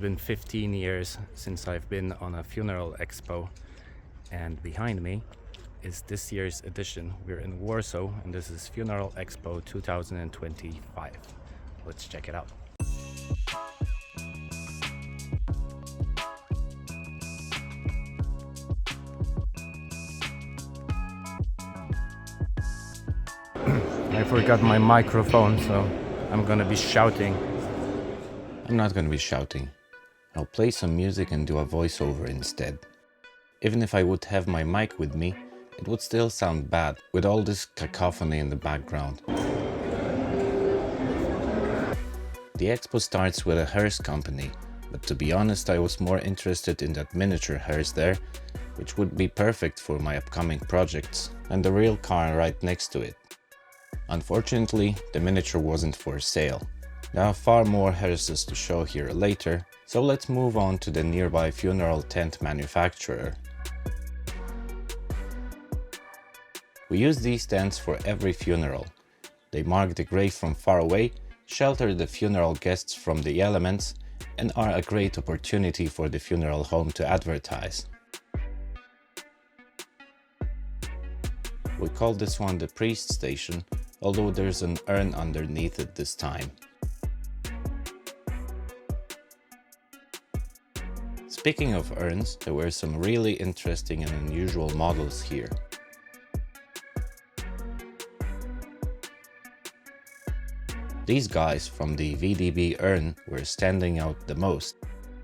been 15 years since I've been on a Funeral Expo, and behind me is this year's edition. We're in Warsaw and this is Funeral Expo 2025. Let's check it out. I forgot my microphone, so I'm gonna be shouting. I'm not gonna be shouting. I'll play some music and do a voiceover instead. Even if I would have my mic with me, it would still sound bad with all this cacophony in the background. The expo starts with a hearse company, but to be honest, I was more interested in that miniature hearse there, which would be perfect for my upcoming projects, and the real car right next to it. Unfortunately, the miniature wasn't for sale. There are far more hearses to show here later, so let's move on to the nearby funeral tent manufacturer. We use these tents for every funeral. They mark the grave from far away, shelter the funeral guests from the elements, and are a great opportunity for the funeral home to advertise. We call this one the priest station, although there's an urn underneath it this time. Speaking of urns, there were some really interesting and unusual models here. These guys from the VDB urn were standing out the most,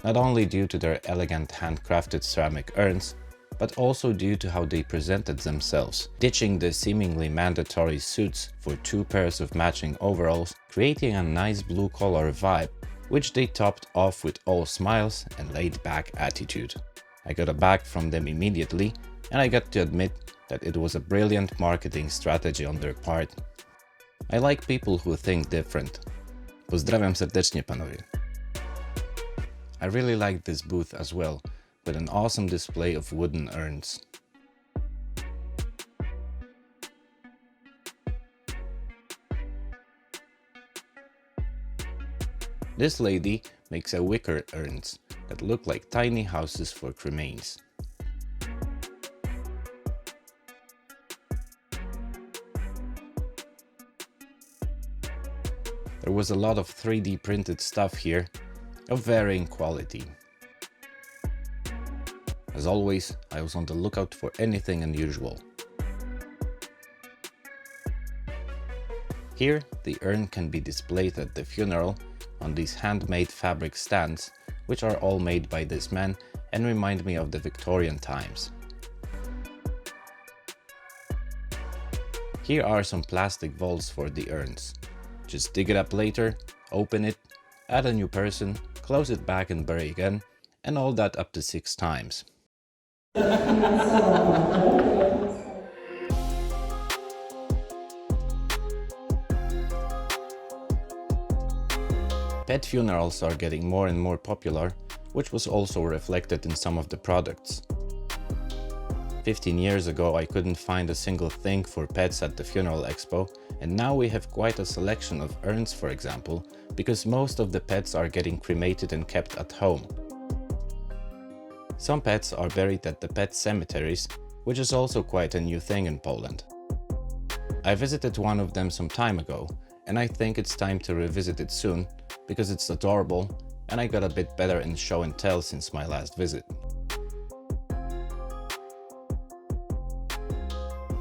not only due to their elegant handcrafted ceramic urns, but also due to how they presented themselves, ditching the seemingly mandatory suits for 2 pairs of matching overalls, creating a nice blue collar vibe, which they topped off with all smiles and laid-back attitude. I got a bag from them immediately, and I got to admit that it was a brilliant marketing strategy on their part. I like people who think different. Pozdrawiam serdecznie, panowie. I really liked this booth as well, with an awesome display of wooden urns. This lady makes a wicker urns that look like tiny houses for cremains. There was a lot of 3D printed stuff here, of varying quality. As always, I was on the lookout for anything unusual. Here, the urn can be displayed at the funeral on these handmade fabric stands, which are all made by this man and remind me of the Victorian times. Here are some plastic vaults for the urns. Just dig it up later, open it, add a new person, close it back and bury again, and all that up to 6 times. Pet funerals are getting more and more popular, which was also reflected in some of the products. 15 years ago I couldn't find a single thing for pets at the Funeral Expo, and now we have quite a selection of urns, for example, because most of the pets are getting cremated and kept at home. Some pets are buried at the pet cemeteries, which is also quite a new thing in Poland. I visited one of them some time ago, and I think it's time to revisit it soon, because it's adorable, and I got a bit better in show and tell since my last visit.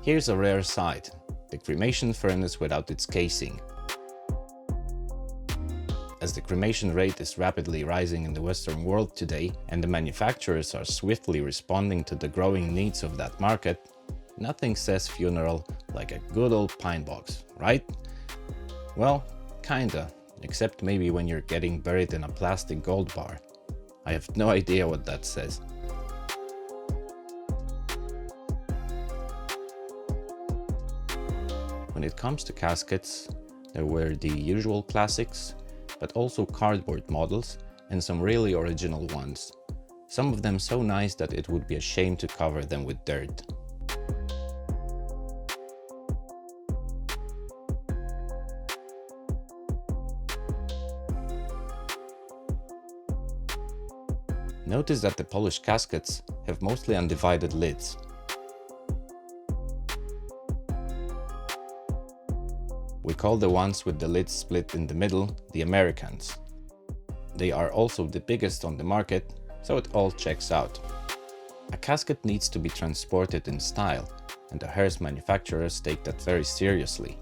Here's a rare sight, the cremation furnace without its casing. As the cremation rate is rapidly rising in the Western world today, and the manufacturers are swiftly responding to the growing needs of that market, nothing says funeral like a good old pine box, right? Well, kinda, except maybe when you're getting buried in a plastic gold bar. I have no idea what that says. When it comes to caskets, there were the usual classics, but also cardboard models and some really original ones. Some of them so nice that it would be a shame to cover them with dirt. Notice that the polished caskets have mostly undivided lids. We call the ones with the lids split in the middle the Americans. They are also the biggest on the market, so it all checks out. A casket needs to be transported in style, and the hearse manufacturers take that very seriously.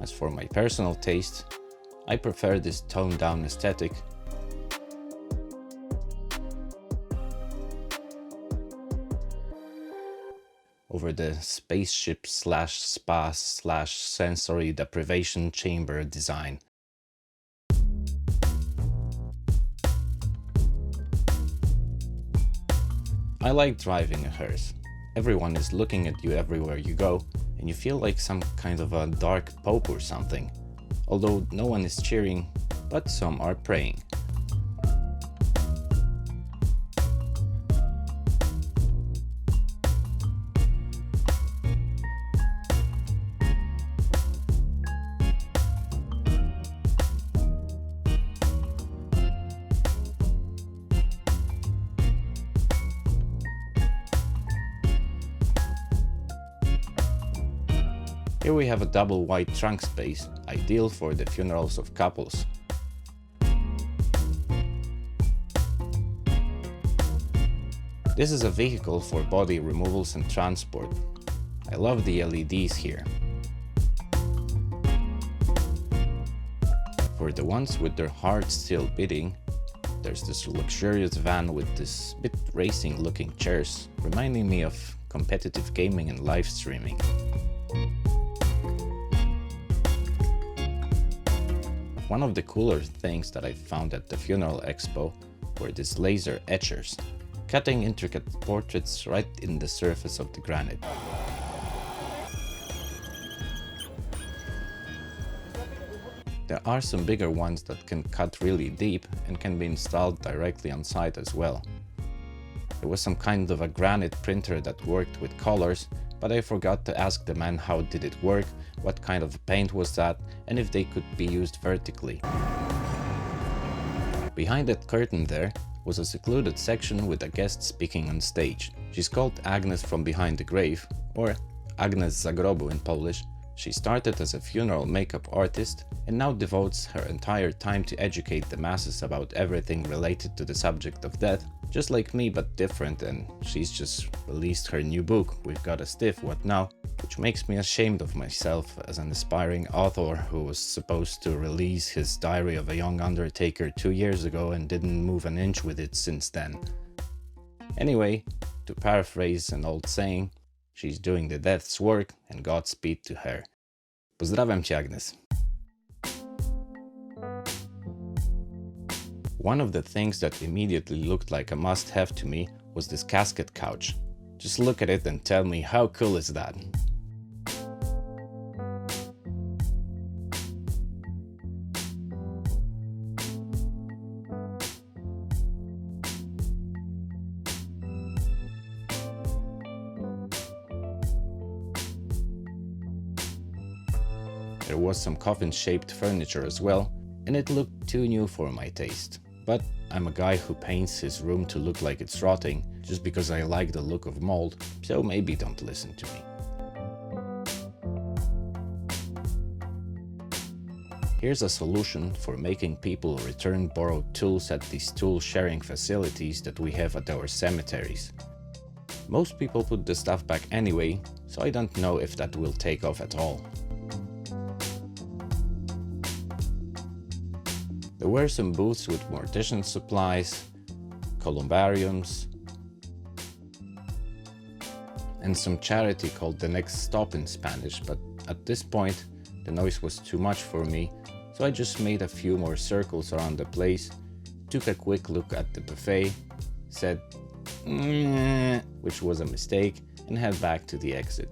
As for my personal taste, I prefer this toned down aesthetic over the spaceship slash spa slash sensory deprivation chamber design. I like driving a hearse. Everyone is looking at you everywhere you go, and you feel like some kind of a dark pope or something. Although no one is cheering, but some are praying. Here we have a double wide trunk space, ideal for the funerals of couples. This is a vehicle for body removals and transport. I love the LEDs here. For the ones with their hearts still beating, there's this luxurious van with this bit racing looking chairs, reminding me of competitive gaming and live streaming. One of the cooler things that I found at the Funeral Expo were these laser etchers, cutting intricate portraits right in the surface of the granite. There are some bigger ones that can cut really deep and can be installed directly on site as well. There was some kind of a granite printer that worked with colors, but I forgot to ask the man how did it work, what kind of paint was that, and if they could be used vertically. Behind that curtain there was a secluded section with a guest speaking on stage. She's called Agnes from behind the grave, or Agnes za grobu in Polish. She started as a funeral makeup artist and now devotes her entire time to educate the masses about everything related to the subject of death, just like me but different, and she's just released her new book, We've Got a Stiff, What Now?, which makes me ashamed of myself as an aspiring author who was supposed to release his diary of a young undertaker 2 years ago and didn't move an inch with it since then. Anyway, to paraphrase an old saying, she's doing the death's work and Godspeed to her. Pozdrawiam cię, Agnes. One of the things that immediately looked like a must-have to me was this casket couch. Just look at it and tell me how cool is that? There was some coffin-shaped furniture as well, and it looked too new for my taste. But I'm a guy who paints his room to look like it's rotting, just because I like the look of mold, so maybe don't listen to me. Here's a solution for making people return borrowed tools at these tool sharing facilities that we have at our cemeteries. Most people put the stuff back anyway, so I don't know if that will take off at all. There were some booths with mortician supplies, columbariums, and some charity called The Next Stop in Spanish, but at this point the noise was too much for me, so I just made a few more circles around the place, took a quick look at the buffet, said which was a mistake, and head back to the exit.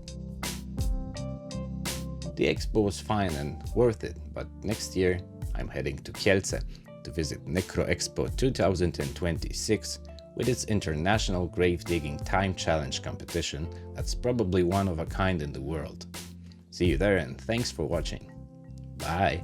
The expo was fine and worth it, but next year I'm heading to Kielce to visit Necro Expo 2026 with its international grave digging time challenge competition that's probably one of a kind in the world. See you there and thanks for watching. Bye!